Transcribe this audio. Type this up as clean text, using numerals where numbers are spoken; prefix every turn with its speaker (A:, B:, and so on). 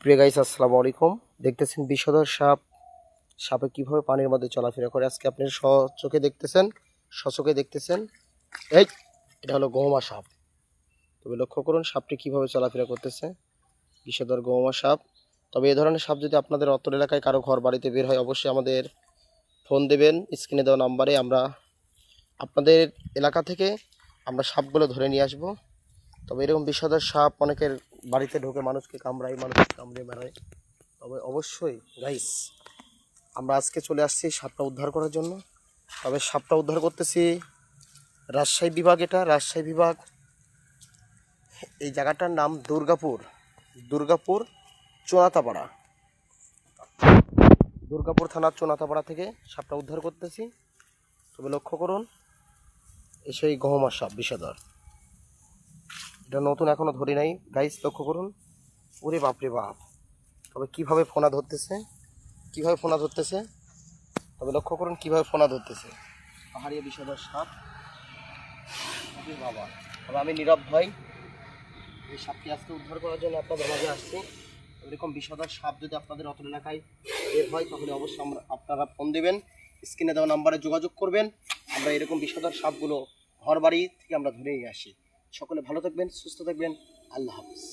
A: প্রিয় গাইস, আসসালামু আলাইকুম। দেখতেছেন বিষধর সাপ। সাপে কিভাবে পানির মধ্যে চলাফেরা করে আজকে আপনি সচোখে দেখতেছেন। এই এটা হলো গহমা সাপ। তবে লক্ষ্য করুন সাপটি কিভাবে চলাফেরা করতেছে। বিষধর গহমা সাপ। তবে এই ধরনের সাপ যদি আপনাদের অত্র এলাকায় কারো ঘর বাড়িতে বের হয়, অবশ্যই আমাদের ফোন দেবেন। স্ক্রিনে দেওয়া নাম্বারে আমরা আপনাদের এলাকা থেকে আমরা সাপগুলো ধরে নিয়ে আসবো। তবে এরকম বিষধর সাপ অনেকের বাড়িতে ঢোকে, মানুষকে কামড়ে মারায়। তবে অবশ্যই গাইস, আমরা আজকে চলে আসছি সাপটা উদ্ধার করার জন্য। তবে সাপটা উদ্ধার করতেছি রাজশাহী বিভাগ। এটা রাজশাহী বিভাগ। এই জায়গাটার নাম দুর্গাপুর চোনাতাপাড়া। দুর্গাপুর থানার চোনাতাপাড়া থেকে সাপটা উদ্ধার করতেছি। তবে লক্ষ্য করুন, সেই গহমা সাপ বিষধর। এটা নতুন, এখনো ধরি নাই গাইস। লক্ষ্য করুন, ওরে বাপরে বাপ। তবে কিভাবে ফোনা ধরতেছে। তবে লক্ষ্য করুন কিভাবে ফোনা ধরতেছে। পাহাড়ি বিষধর সাপ। বাবা, তবে আমি নীরব ভাই, এই সাপটি আজকে উদ্ধার করার জন্য আপনাদের মাঝে আসছি। এরকম বিষধর সাপ যদি আপনাদের অত এলাকায় বের হয়, তাহলে অবশ্যই আপনারা ফোন দেবেন, স্ক্রিনে দেওয়া নাম্বারে যোগাযোগ করবেন। আমরা এরকম বিষধর সাপগুলো ঘর বাড়ি থেকে আমরা ধরে নিয়ে আসি। সকলে ভালো থাকবেন, সুস্থ থাকবেন। আল্লাহ হাফিজ।